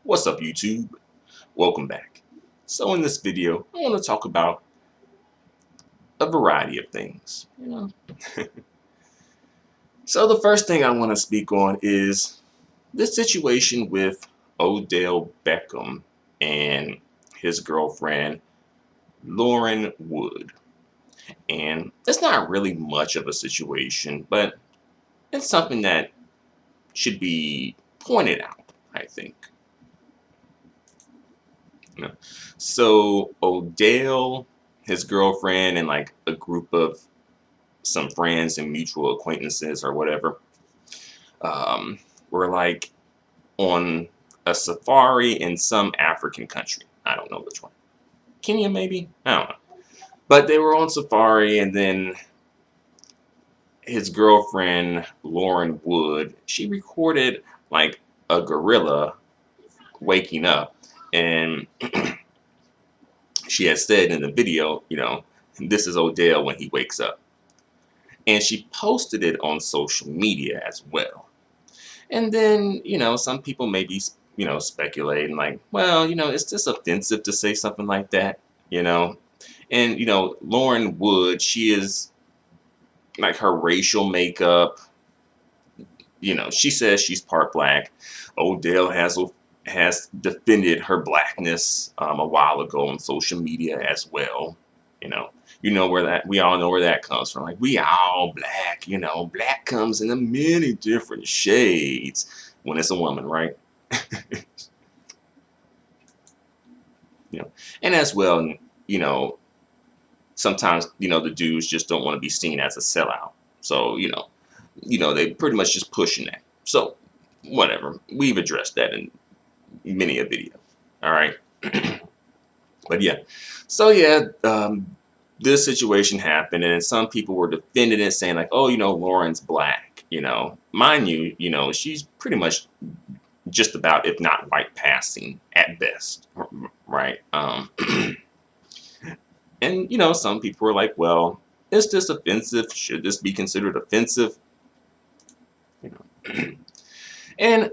What's up, YouTube? Welcome back. So in this video, I want to talk about a variety of things. So the first thing I want to speak on is this situation with Odell Beckham and his girlfriend, Lauren Wood. And it's not really much of a situation, but it's something that should be pointed out, I think. So Odell, his girlfriend, and like a group of some friends and mutual acquaintances or whatever, um, were like on a safari in some African country. I don't know which one. Kenya, maybe? I don't know. But they were on safari, and then his girlfriend, Lauren Wood, she recorded like a gorilla waking up. And she had said in the video, this is Odell when he wakes up. And she posted it on social media as well. And then, some people may be, speculating like, well, is this offensive to say something like that? And, Lauren Wood, she is like her racial makeup, she says she's part black. Odell has defended her blackness a while ago on social media as well. Where that we all know where that comes from. Like, we all black, black comes in a many different shades when it's a woman, right? And as well, sometimes, the dudes just don't want to be seen as a sellout. So, they pretty much just pushing that. So, whatever. We've addressed that in many a video. All right. But yeah. So yeah, this situation happened, and some people were defending it, saying like, oh, Lauren's black. Mind you, she's pretty much just about, if not white passing at best, right? And some people were like, well, is this offensive? Should this be considered offensive? And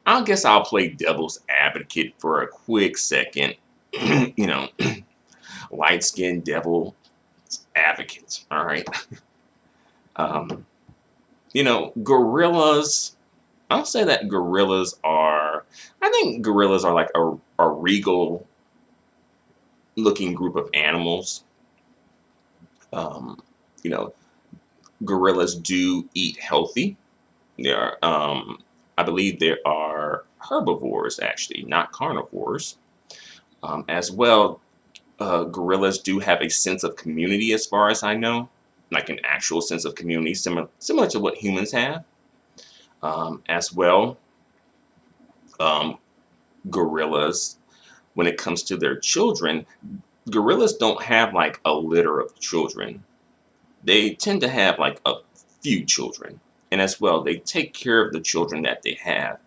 I guess I'll play devil's advocate for a quick second. Light-skinned devil advocates, all right? Gorillas, I'll say that I think gorillas are like a regal looking group of animals. You know, Gorillas do eat healthy. They are, I believe there are herbivores actually, not carnivores. As well, gorillas do have a sense of community, as far as I know, like an actual sense of community, similar to what humans have. As well, gorillas, when it comes to their children, gorillas don't have like a litter of children. They tend to have like a few children. And as well, they take care of the children that they have,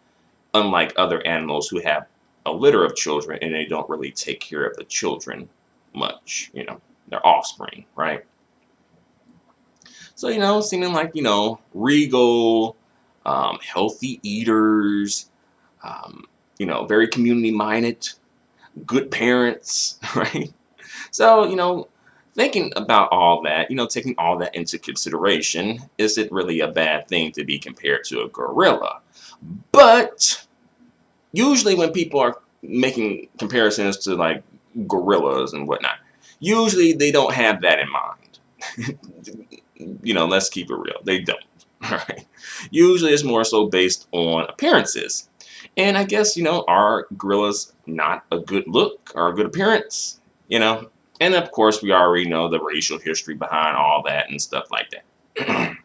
unlike other animals who have a litter of children and they don't really take care of the children much, their offspring, right? So, seeming like, regal, healthy eaters, very community minded, good parents, right? So, thinking about all that, taking all that into consideration, is it really a bad thing to be compared to a gorilla? But usually when people are making comparisons to like gorillas and whatnot, usually they don't have that in mind. Let's keep it real. They don't. All right. Usually it's more so based on appearances. And I guess, are gorillas not a good look or a good appearance? And of course, we already know the racial history behind all that and stuff like that.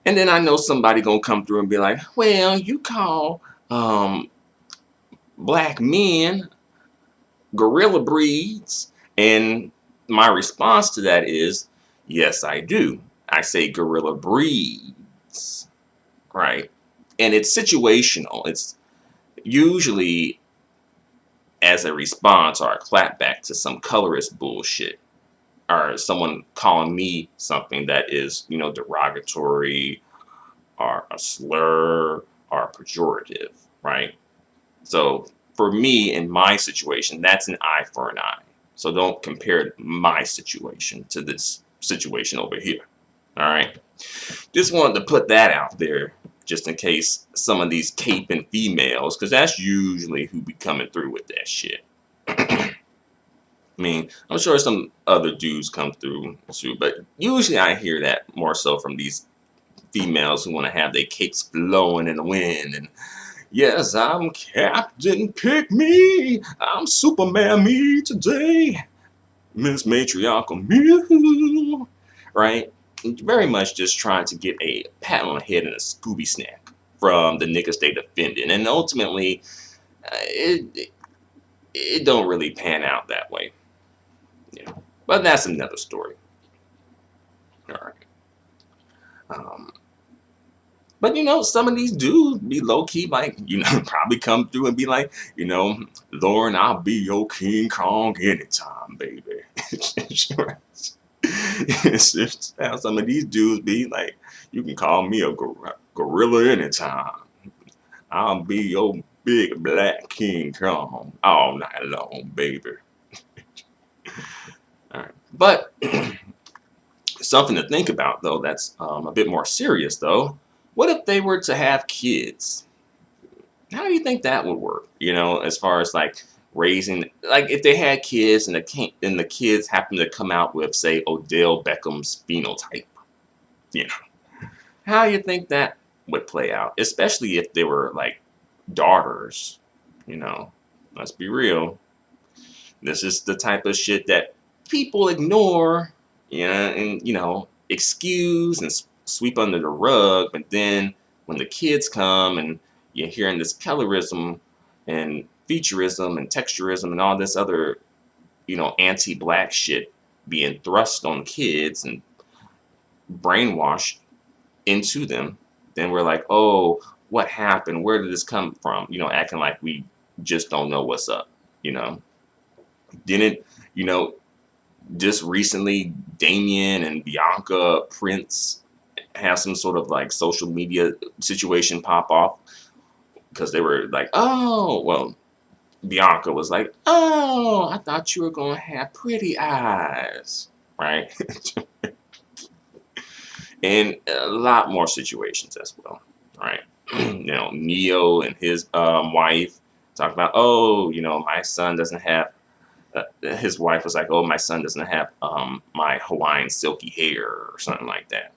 And then I know somebody gonna come through and be like, well, you call black men gorilla breeds. And my response to that is, yes, I do. I say gorilla breeds, right? And it's situational. It's usually as a response or a clapback to some colorist bullshit, or someone calling me something that is, derogatory or a slur or pejorative, right? So for me, in my situation, that's an eye for an eye. So don't compare my situation to this situation over here. All right. Just wanted to put that out there just in case some of these caping females, because that's usually who be coming through with that shit. I mean, I'm sure some other dudes come through too, but usually I hear that more so from these females who want to have their capes blowing in the wind and yes, I'm Captain Pick Me. I'm Superman me today. Miss Matriarchal me. Right? Very much just trying to get a pat on the head and a Scooby snack from the niggas they defended. And ultimately, it don't really pan out that way. You know? But that's another story. All right. Um, But some of these dudes be low key, like, probably come through and be like, Lauren, I'll be your King Kong anytime, baby. Sure. It's just how some of these dudes be like, you can call me a gorilla anytime. I'll be your big black King Kong all night long, baby. All right. But something to think about, though, that's a bit more serious, though. What if they were to have kids? How do you think that would work? As far as like raising, like if they had kids and the kids happen to come out with, say, Odell Beckham's phenotype, you know, how do you think that would play out? Especially if they were like daughters, let's be real. This is the type of shit that people ignore, and excuse and sweep under the rug. But then when the kids come and you're hearing this colorism and featureism and texturism and all this other, anti-black shit being thrust on kids and brainwashed into them, then we're like, oh, what happened? Where did this come from? Acting like we just don't know what's up, Didn't, you know, just recently Damien and Bianca Prince have some sort of like social media situation pop off because they were like, oh, well, Bianca was like, oh, I thought you were going to have pretty eyes, right? And a lot more situations as well, right? Neo and his wife talk about, oh, my son doesn't have, his wife was like, oh, my son doesn't have my Hawaiian silky hair or something like that.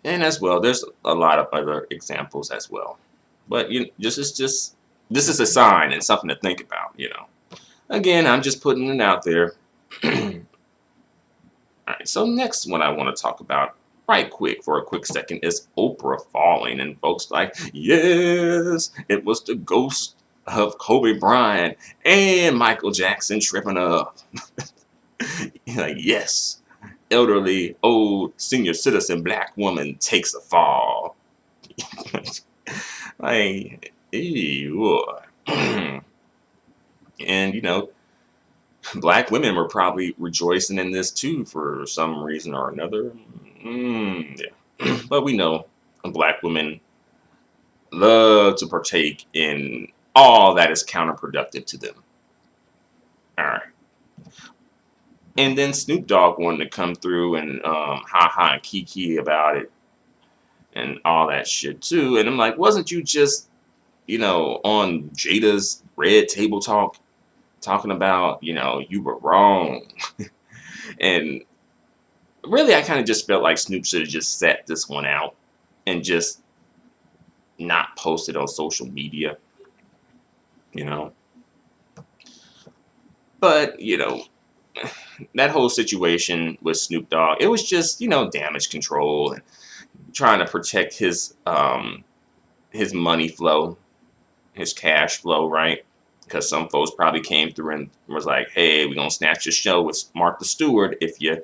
And as well, there's a lot of other examples as well. But this is a sign and something to think about. Again, I'm just putting it out there. All right. So next one I want to talk about right quick for a quick second is Oprah falling, and folks like, yes, it was the ghost of Kobe Bryant and Michael Jackson tripping up. Like, yes, elderly, old, senior citizen black woman takes a fall. Like, ew. And, black women were probably rejoicing in this too for some reason or another. Yeah. But we know black women love to partake in all that is counterproductive to them. All right. And then Snoop Dogg wanted to come through and ha and kiki about it and all that shit too. And I'm like, wasn't you just, on Jada's Red Table Talk talking about, you were wrong? And really, I kind of just felt like Snoop should have just set this one out and just not posted on social media, But, that whole situation with Snoop Dogg, it was just, damage control and trying to protect his money flow, his cash flow, right? Because some folks probably came through and was like, hey, we're going to snatch your show with Martha Stewart if you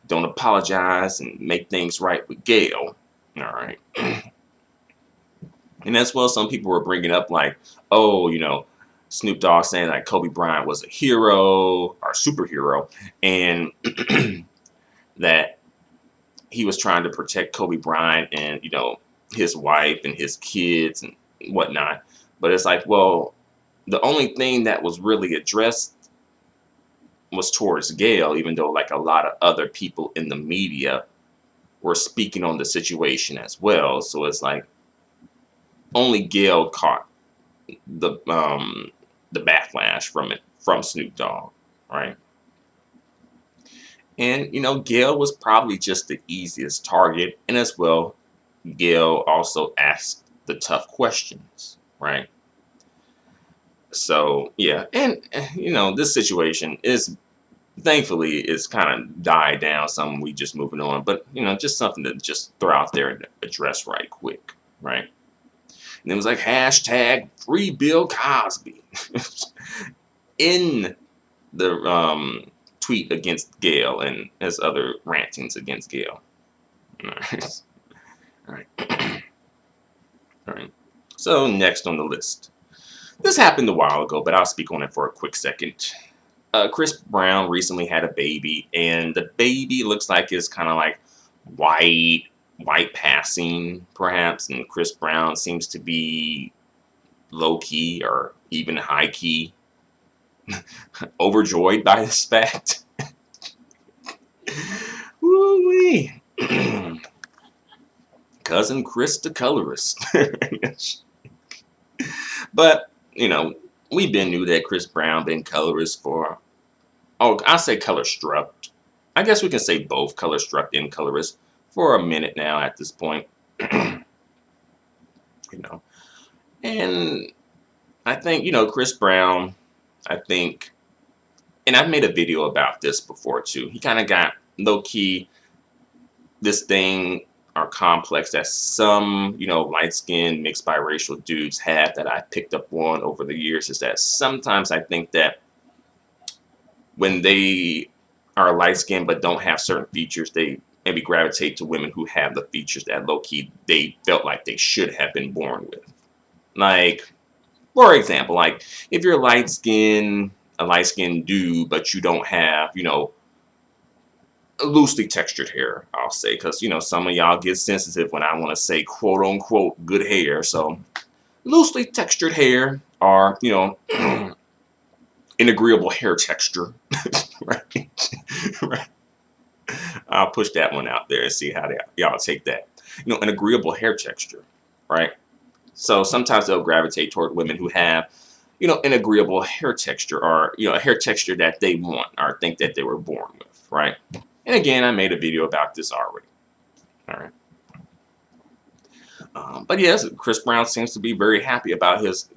don't apologize and make things right with Gail. All right. And as well, some people were bringing up like, oh, Snoop Dogg saying like Kobe Bryant was a hero or superhero, and that he was trying to protect Kobe Bryant and, his wife and his kids and whatnot. But it's like, well, the only thing that was really addressed was towards Gail, even though like a lot of other people in the media were speaking on the situation as well. So it's like only Gail caught the backlash from it from Snoop Dogg, right? And Gail was probably just the easiest target, and as well, Gail also asked the tough questions, right? So yeah, and this situation is thankfully it's kind of died down. Some we just moving on, but just something to just throw out there and address right quick, right? And it was like hashtag free Bill Cosby in the tweet against Gail and his other rantings against Gail. All right. All right. All right. So next on the list. This happened a while ago, but I'll speak on it for a quick second. Chris Brown recently had a baby, and the baby looks like it's kind of like white passing, perhaps, and Chris Brown seems to be low key or even high key overjoyed by this fact. Woo-wee. Cousin Chris the colorist. But, we've been knew that Chris Brown been colorist for, I'll say color struck. I guess we can say both color struck and colorist for a minute now at this point. And I think, Chris Brown, I think, and I've made a video about this before too. He kind of got low key this thing or complex that some, light skinned mixed biracial dudes have that I picked up on over the years is that sometimes I think that when they are light skinned but don't have certain features, they maybe gravitate to women who have the features that low key they felt like they should have been born with. Like, for example, like if you're a light skinned dude, but you don't have, loosely textured hair, I'll say, because some of y'all get sensitive when I want to say quote unquote good hair. So loosely textured hair or an agreeable hair texture, right? Right. I'll push that one out there and see how y'all take that. An agreeable hair texture, right? So sometimes they'll gravitate toward women who have an agreeable hair texture or a hair texture that they want or think that they were born with, right? And again, I made a video about this already. All right. But yes, Chris Brown seems to be very happy about his,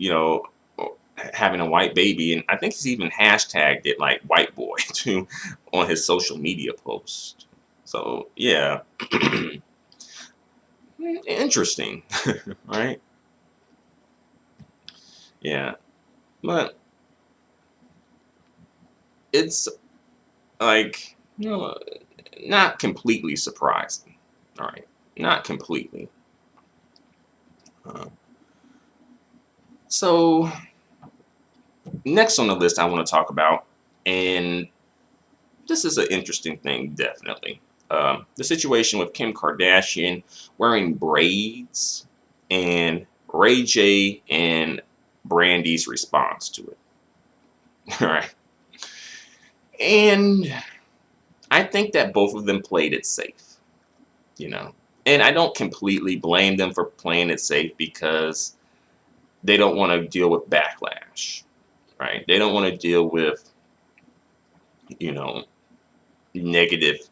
having a white baby. And I think he's even hashtagged it like white boy too on his social media post. So yeah, interesting, right? Yeah, but it's like, not completely surprising. All right, not completely. So next on the list I want to talk about, and this is an interesting thing, definitely. The situation with Kim Kardashian wearing braids and Ray J and Brandy's response to it. All right. And I think that both of them played it safe, And I don't completely blame them for playing it safe because they don't want to deal with backlash, right? They don't want to deal with, negative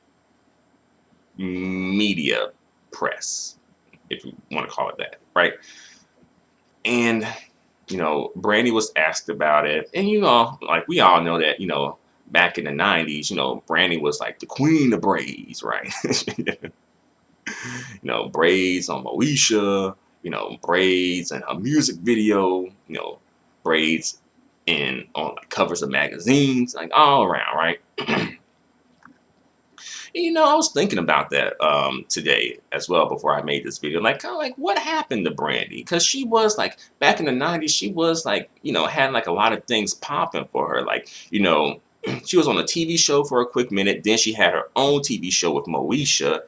media press, if you want to call it that, right? And, Brandy was asked about it. And, like we all know that, back in the 90s, Brandy was like the queen of braids, right? Braids on Moesha, braids and a music video, braids on like covers of magazines, like all around, right? I was thinking about that today as well before I made this video. Like, kind of like, what happened to Brandy? Because she was like, back in the 90s, she was like, had like a lot of things popping for her. Like, she was on a TV show for a quick minute. Then she had her own TV show with Moesha.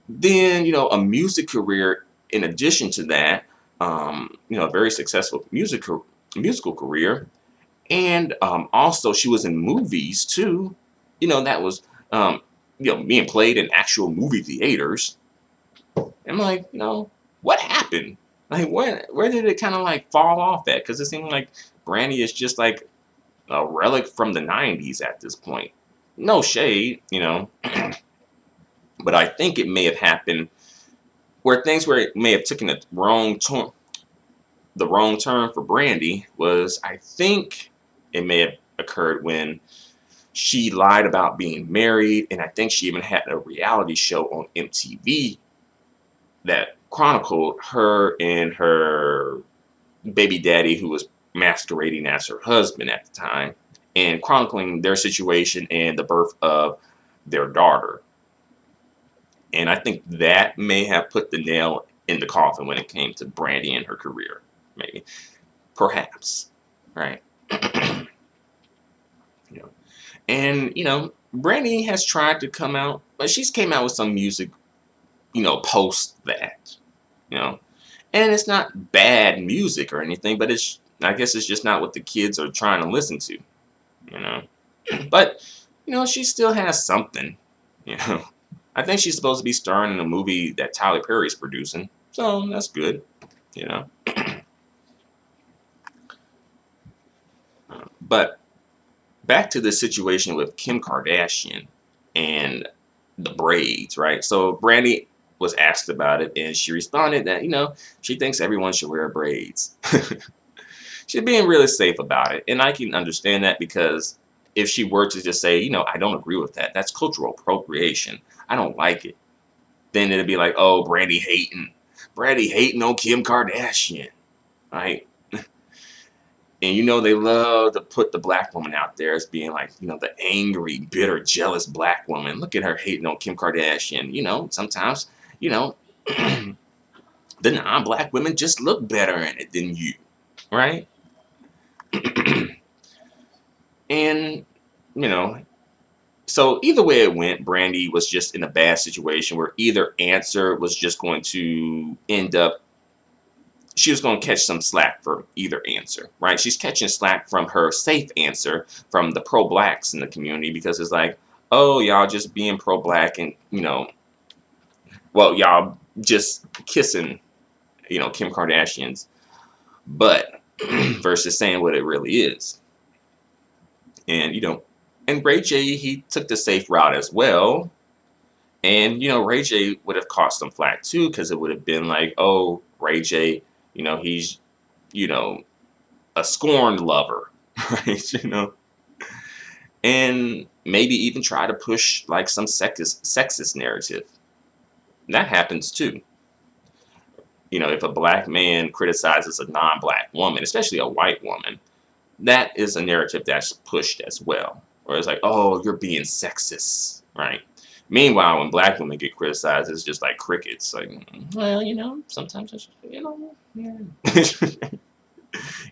Then, a music career in addition to that, a very successful musical career, and also she was in movies too. That was um, being played in actual movie theaters. I'm like, what happened? Like, where did it kind of like fall off at? Because it seemed like Brandy is just like a relic from the '90s at this point. No shade. But I think it may have happened where it may have taken a wrong turn. The wrong turn for Brandy was, I think, it may have occurred when she lied about being married, and I think she even had a reality show on MTV that chronicled her and her baby daddy, who was masquerading as her husband at the time, and chronicling their situation and the birth of their daughter. And I think that may have put the nail in the coffin when it came to Brandy and her career. Maybe. Perhaps. Right. you know. And, Brandy has tried to come out, but she's came out with some music, post that. You know. And it's not bad music or anything, but I guess it's just not what the kids are trying to listen to. You know. But, she still has something. You know. I think she's supposed to be starring in a movie that Tyler Perry's producing. So that's good. You know. But back to the situation with Kim Kardashian and the braids, right? So Brandy was asked about it, and she responded that, she thinks everyone should wear braids. She's being really safe about it. And I can understand that, because if she were to just say, I don't agree with that, that's cultural appropriation, I don't like it, then it'd be like, oh, Brandy hating. Brandy hating on Kim Kardashian, right? And they love to put the black woman out there as being like, the angry, bitter, jealous black woman. Look at her hating on Kim Kardashian. Sometimes, the non-black women just look better in it than you, right? And, you know, so either way it went, Brandy was just in a bad situation where either answer was just going to end up, she was going to catch some slack for either answer, right? She's catching slack from her safe answer from the pro-blacks in the community, because it's like, oh, y'all just being pro-black and, well, y'all just kissing, Kim Kardashian's butt versus saying what it really is. And, and Ray J, he took the safe route as well. And, Ray J would have caught some flack too, because it would have been like, oh, Ray J, he's, a scorned lover, right? And maybe even try to push like some sexist narrative. That happens too. If a black man criticizes a non-black woman, especially a white woman, that is a narrative that's pushed as well. Or it's like, oh, you're being sexist, right? Meanwhile, when black women get criticized, it's just like crickets. Like, well, sometimes it's, yeah.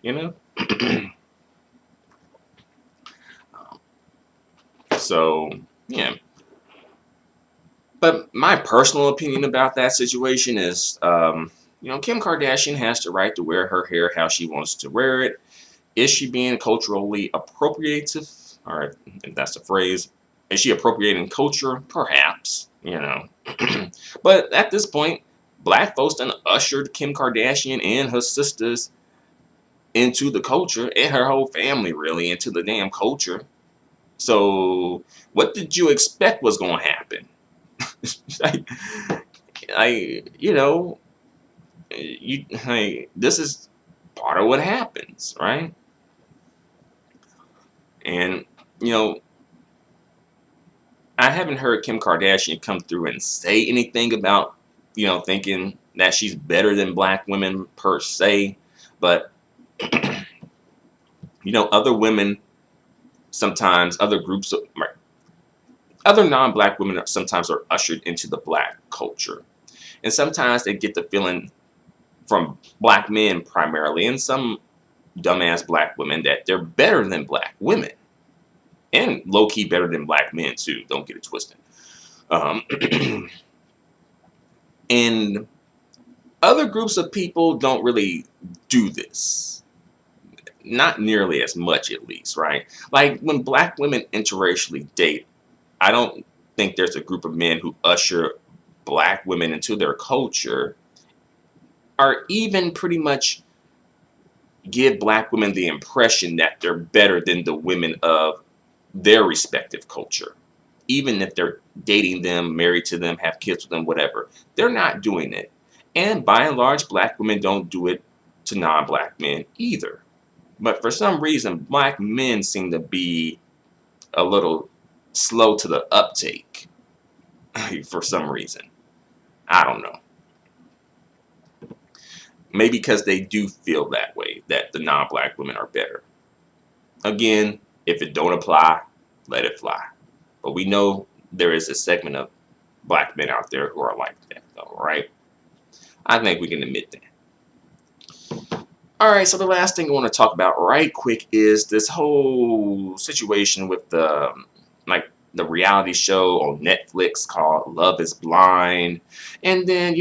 you know. So, yeah. But my personal opinion about that situation is, Kim Kardashian has the right to wear her hair how she wants to wear it. Is she being culturally appropriative? Or if that's the phrase. Is she appropriating culture? Perhaps, But at this point, black folks done ushered Kim Kardashian and her sisters into the culture, and her whole family really into the damn culture. So what did you expect was going to happen? This is part of what happens, right? And, I haven't heard Kim Kardashian come through and say anything about, thinking that she's better than black women per se. But, other women sometimes, other groups, other non-black women sometimes are ushered into the black culture. And sometimes they get the feeling from black men primarily, and some dumbass black women, that they're better than black women. And low-key better than black men too. Don't get it twisted. And Other groups of people don't really do this. Not nearly as much, at least, right? Like when black women interracially date, I don't think there's a group of men who usher black women into their culture or even pretty much give black women the impression that they're better than the women of their respective culture. Even if they're dating them, married to them, have kids with them, whatever, they're not doing it. And by and large, black women don't do it to non-black men either. But for some reason, black men seem to be a little slow to the uptake for some reason. I don't know. Maybe because they do feel that way, that the non-black women are better. Again, if it don't apply, let it fly. But we know there is a segment of black men out there who are like that, though, right? I think we can admit that. All right, so the last thing I want to talk about right quick is this whole situation with the reality show on Netflix called Love is Blind. And then,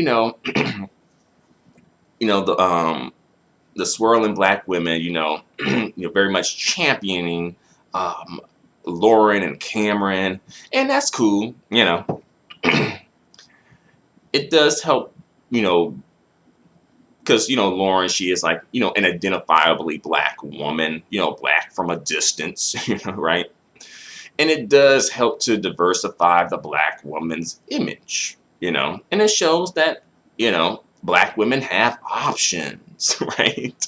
the swirling black women, very much championing um, Lauren and Cameron, and that's cool. It does help, because Lauren, she is like an identifiably black woman, black from a distance, right? And it does help to diversify the black woman's image, and it shows that black women have options, right?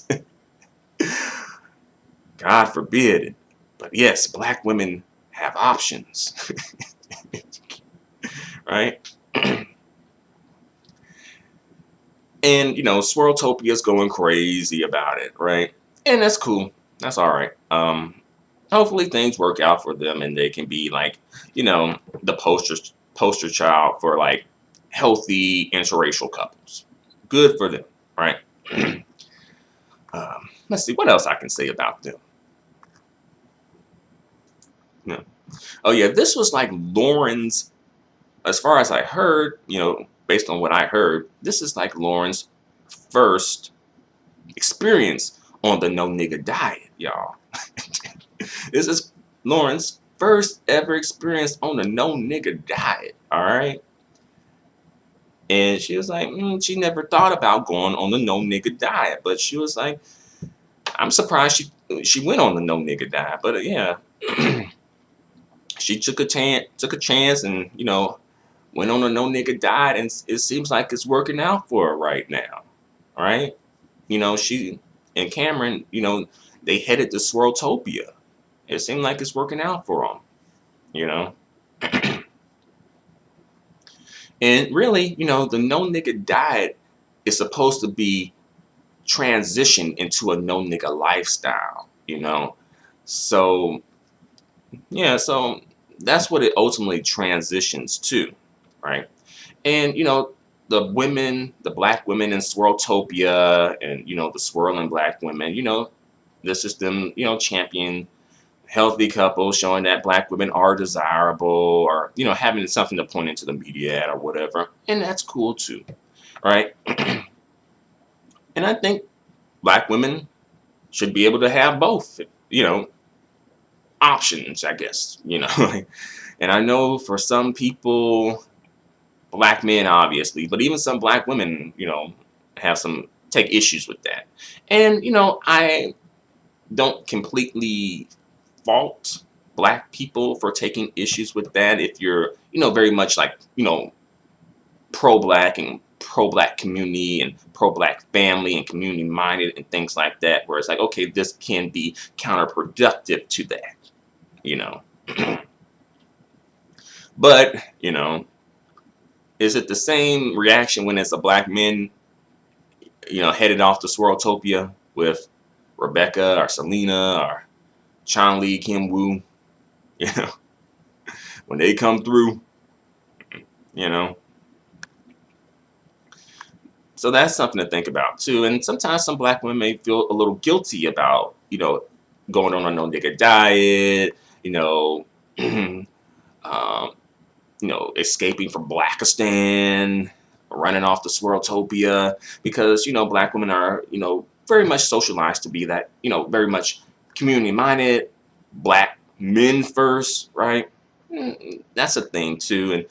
God forbid. But yes, black women have options, right? And, Swirltopia is going crazy about it, right? And that's cool. That's all right. Hopefully things work out for them and they can be like, the poster child for like healthy interracial couples. Good for them, right? Let's see what else I can say about them. Yeah. Oh yeah, this was like Lauren's, as far as I heard, based on what I heard, this is like Lauren's first experience on the no nigga diet, y'all. This is Lauren's first ever experience on the no nigga diet, all right? And she was like, she never thought about going on the no nigga diet, but she was like, I'm surprised she went on the no nigga diet, but yeah, she took a chance, and went on a no nigga diet, and it seems like it's working out for her right now, right? She and Cameron, they headed to Swirltopia. It seemed like it's working out for them, you know. And really, the no nigga diet is supposed to be transition into a no nigga lifestyle, So yeah, so that's what it ultimately transitions to, right? And the black women in Swirltopia, and the swirling black women, this is them, champion healthy couples, showing that black women are desirable, or having something to point into the media at or whatever, and that's cool too, right? And I think black women should be able to have both, options, I guess, And I know for some people, black men obviously, but even some black women, take issues with that. And I don't completely fault black people for taking issues with that if you're, very much like, pro-black and pro-black community and pro-black family and community minded and things like that, where it's like, okay, this can be counterproductive to that, you know. But, is it the same reaction when it's a black man, headed off to Swirltopia with Rebecca or Selena or Chan Lee, Kim Woo, you know, when they come through, you know. So that's something to think about too. And sometimes some black women may feel a little guilty about, going on a no nigga diet, um, escaping from Blackistan, running off to Swirltopia because, black women are, very much socialized to be that, very much community minded, black men first, right? That's a thing too. And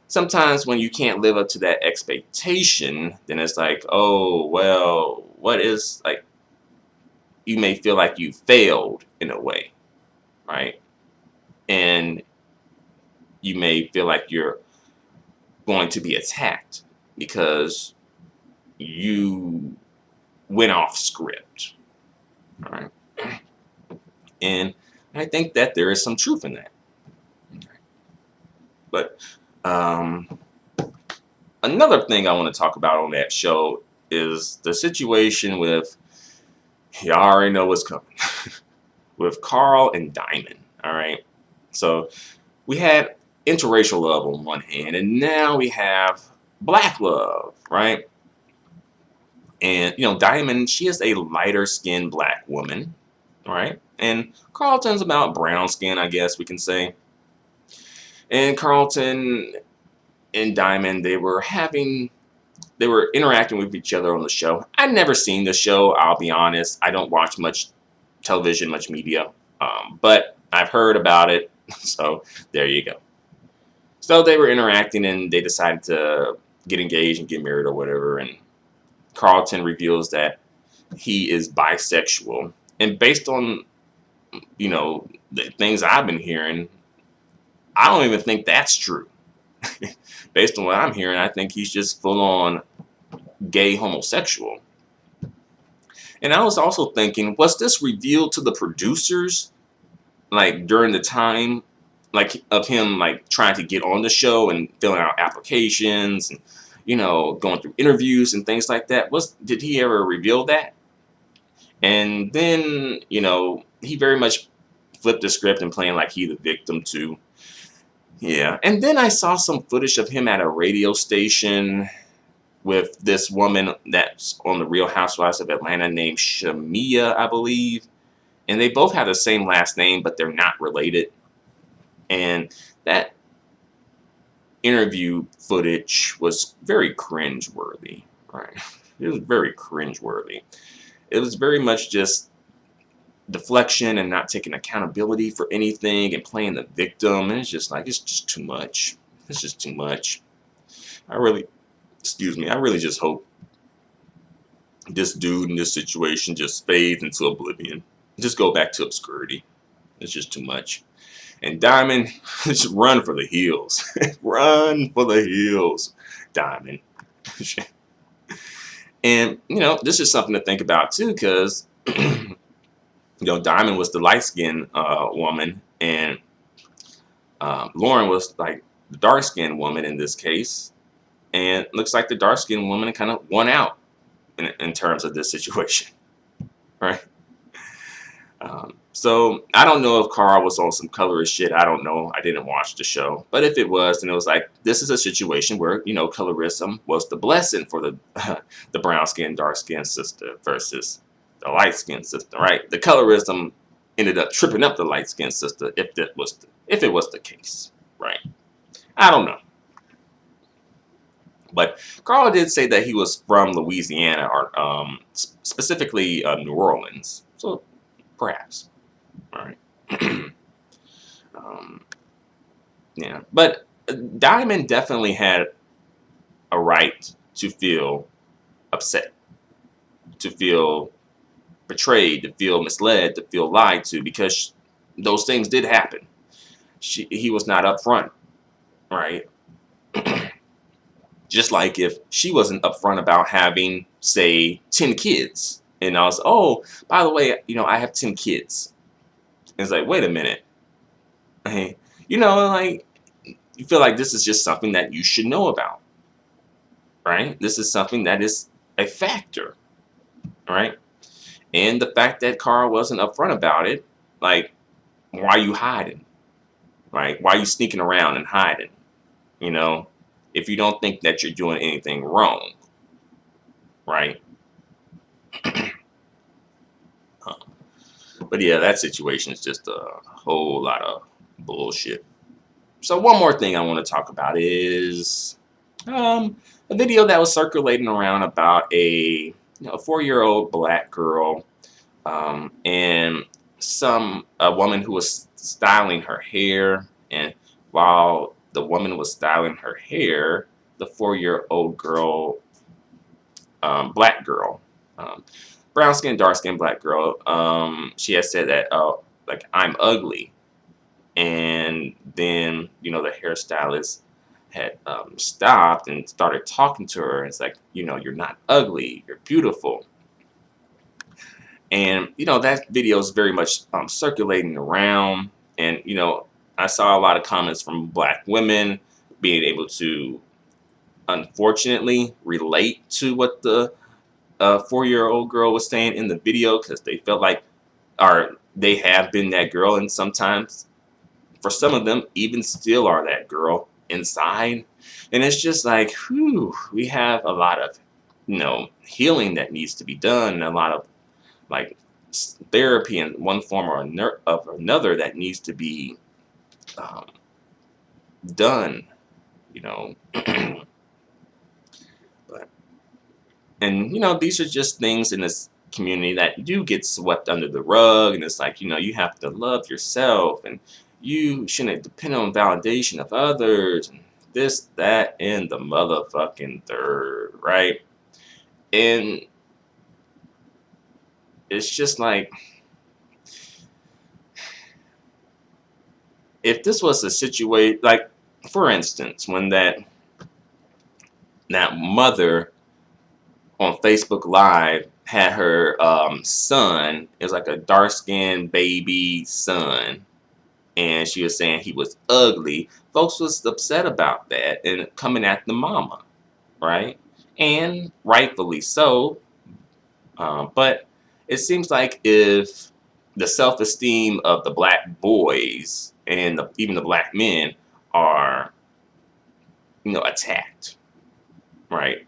sometimes when you can't live up to that expectation, then it's like, oh, well, what is like, you may feel like you failed in a way, right? And you may feel like you're going to be attacked because you went off script, right? And I think that there is some truth in that. But another thing I want to talk about on that show is the situation with, you already know what's coming, with Carl and Diamond, all right? So we had interracial love on one hand, and now we have black love, right? And, Diamond, she is a lighter skinned black woman, right? And Carlton's about brown skin, I guess we can say. And Carlton and Diamond, they were interacting with each other on the show. I've never seen the show, I'll be honest. I don't watch much television, much media, but I've heard about it. So there you go. So they were interacting and they decided to get engaged and get married or whatever. And Carlton reveals that he is bisexual. And based on, the things I've been hearing, I don't even think that's true. Based on what I'm hearing, I think he's just full on gay homosexual. And I was also thinking, was this revealed to the producers, like during the time, like of him, like trying to get on the show and filling out applications and, going through interviews and things like that? Did he ever reveal that? And then, he very much flipped the script and playing like he the victim too. Yeah. And then I saw some footage of him at a radio station with this woman that's on the Real Housewives of Atlanta named Shamia, I believe. And they both have the same last name, but they're not related. And that interview footage was very cringeworthy, right? It was very cringeworthy. It was very much just deflection and not taking accountability for anything and playing the victim. And it's just too much. It's just too much. I really just hope this dude in this situation just fades into oblivion. Just go back to obscurity. It's just too much. And Diamond, just run for the hills. Run for the hills, Diamond. And, this is something to think about too, because, Diamond was the light-skinned woman, and Lauren was like the dark-skinned woman in this case. And it looks like the dark-skinned woman kind of won out in terms of this situation, right? So I don't know if Carl was on some colorist shit. I don't know. I didn't watch the show. But if it was, then it was like, this is a situation where, colorism was the blessing for the the brown-skinned, dark-skinned sister versus the light-skinned sister, right? The colorism ended up tripping up the light-skinned sister if it was the case, right? I don't know. But Carl did say that he was from Louisiana, or specifically New Orleans. So perhaps, all right. Yeah, but Diamond definitely had a right to feel upset, to feel betrayed, to feel misled, to feel lied to, because those things did happen. He was not upfront, right? Just like if she wasn't upfront about having, say, 10 kids. And I was, oh, by the way, I have 10 kids. And it's like, wait a minute. Hey, like, you feel like this is just something that you should know about, right? This is something that is a factor, right? And the fact that Carl wasn't upfront about it, like, why are you hiding? Right? Why are you sneaking around and hiding? If you don't think that you're doing anything wrong, right? But yeah, that situation is just a whole lot of bullshit. So one more thing I want to talk about is Um, a video that was circulating around about a 4-year-old black girl, and a woman who was styling her hair, and while the woman was styling her hair, the 4-year-old girl, black girl, um, brown skin, dark skin, black girl, she had said that, oh, like, I'm ugly. And then, the hairstylist had stopped and started talking to her. It's like, you're not ugly, you're beautiful. And, that video is very much circulating around. And, I saw a lot of comments from black women being able to, unfortunately, relate to what the 4-year-old girl was saying in the video, because they felt like, or they have been that girl, and sometimes for some of them even still are that girl inside. And it's just like, whew, we have a lot of healing that needs to be done, and a lot of like therapy in one form or of another that needs to be um, done, you know but and these are just things in this community that do get swept under the rug. And it's like, you have to love yourself, and you shouldn't depend on validation of others, and this, that, and the motherfucking third, right? And it's just like, if this was a situation, like, for instance, when that mother on Facebook Live had her son, it was like a dark skinned baby son, and she was saying he was ugly. Folks was upset about that and coming at the mama, right? And rightfully so. But it seems like if the self-esteem of the black boys and even the black men are, attacked, right?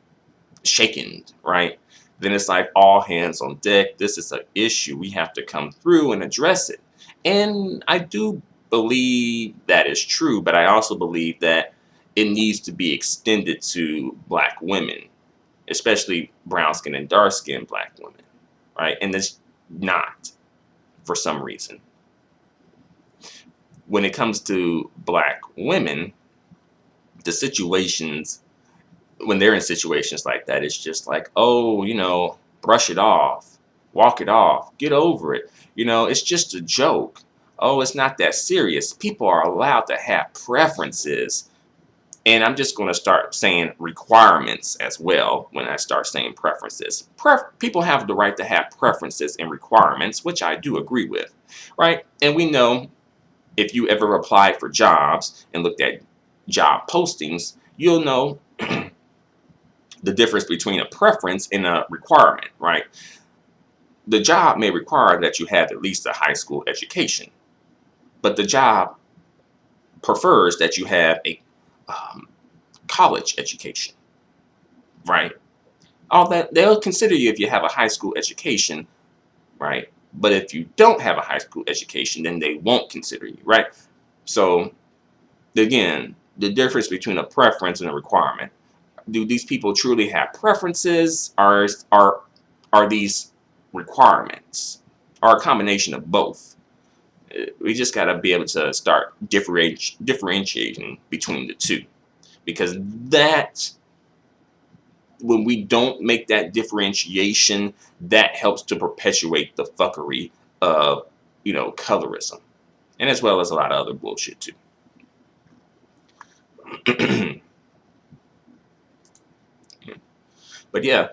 Shaken, right? Then it's like all hands on deck. This is an issue. We have to come through and address it. And I do believe that is true, but I also believe that it needs to be extended to black women, especially brown skin and dark skin black women, right? And it's not, for some reason. When it comes to black women, the situations, when they're in situations like that, it's just like, oh, brush it off, walk it off, get over it. It's just a joke. Oh, it's not that serious. People are allowed to have preferences. And I'm just going to start saying requirements as well when I start saying preferences. People have the right to have preferences and requirements, which I do agree with, right? And we know, if you ever applied for jobs and looked at job postings, you'll know the difference between a preference and a requirement, right? The job may require that you have at least a high school education, but the job prefers that you have a college education, right? All that, they'll consider you if you have a high school education, right? But if you don't have a high school education, then they won't consider you, right? So again, the difference between a preference and a requirement. Do these people truly have preferences? Are these requirements? Or a combination of both? We just got to be able to start differentiating between the two, because that, when we don't make that differentiation, that helps to perpetuate the fuckery of colorism, and as well as a lot of other bullshit too. But yeah,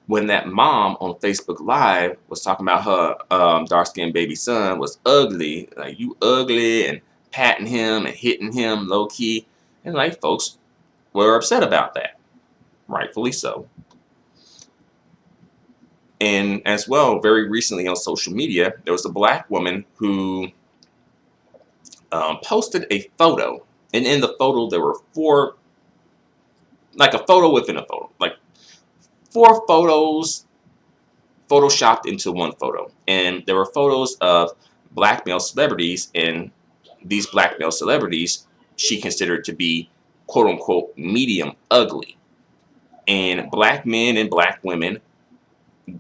when that mom on Facebook Live was talking about her dark-skinned baby son was ugly, like, you ugly, and patting him and hitting him low key, and like, folks were upset about that, rightfully so. And as well, very recently on social media, there was a black woman who posted a photo, and in the photo there were like a photo within a photo, like 4 photos photoshopped into one photo. And there were photos of black male celebrities, and these black male celebrities she considered to be quote unquote medium ugly. And black men and black women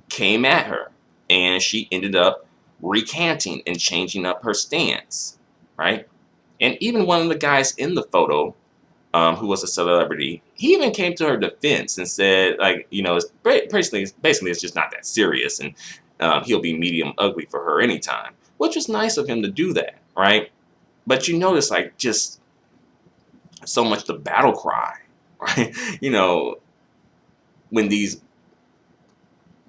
came at her, and she ended up recanting and changing up her stance, right? And even one of the guys in the photo, who was a celebrity, he even came to her defense and said, like, you know, it's basically it's just not that serious, and he'll be medium ugly for her anytime, which was nice of him to do that, right? But you notice, like, just so much the battle cry, right? You know, when these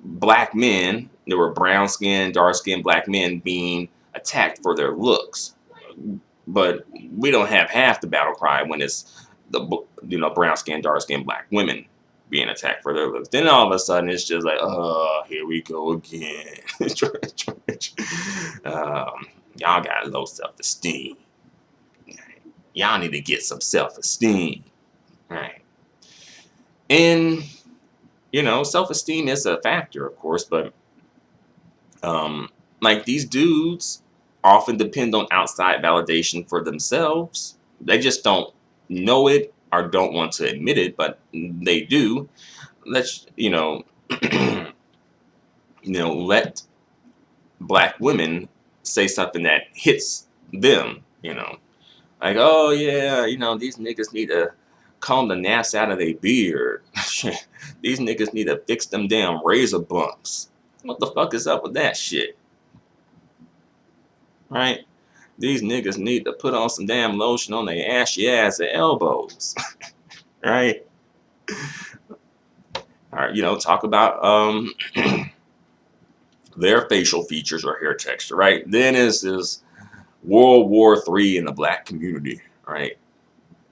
black men, there were brown skinned, dark skinned black men being attacked for their looks. But we don't have half the battle cry when it's the brown skinned, dark skinned black women being attacked for their looks. Then all of a sudden it's just like, oh, here we go again. Y'all got low self esteem. Y'all need to get some self esteem, right? And you know, self esteem is a factor, of course, but like these dudes often depend on outside validation for themselves. They just don't know it or don't want to admit it, but they do. Let's let black women say something that hits them. Like, oh yeah, these niggas need to comb the naps out of their beard. These niggas need to fix them damn razor bumps. What the fuck is up with that shit? Right? These niggas need to put on some damn lotion on their ashy ass and elbows. Right? All right, talk about their facial features or hair texture, right? Then is World War III in the black community, right?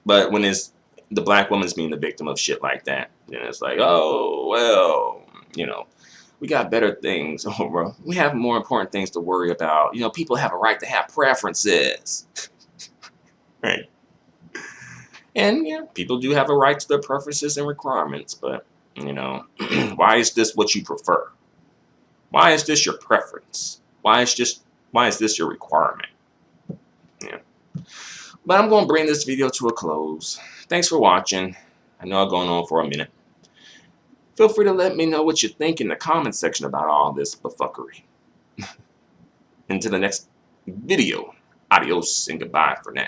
But when it's the black woman's being the victim of shit like that, then it's like, oh well, we got better things. We have more important things to worry about. People have a right to have preferences. Right. And yeah, people do have a right to their preferences and requirements, but why is this what you prefer? Why is this your preference? Why is this your requirement? Yeah. But I'm going to bring this video to a close. Thanks for watching. I know I've gone on for a minute. Feel free to let me know what you think in the comment section about all this buffoonery. Until the next video, adios and goodbye for now.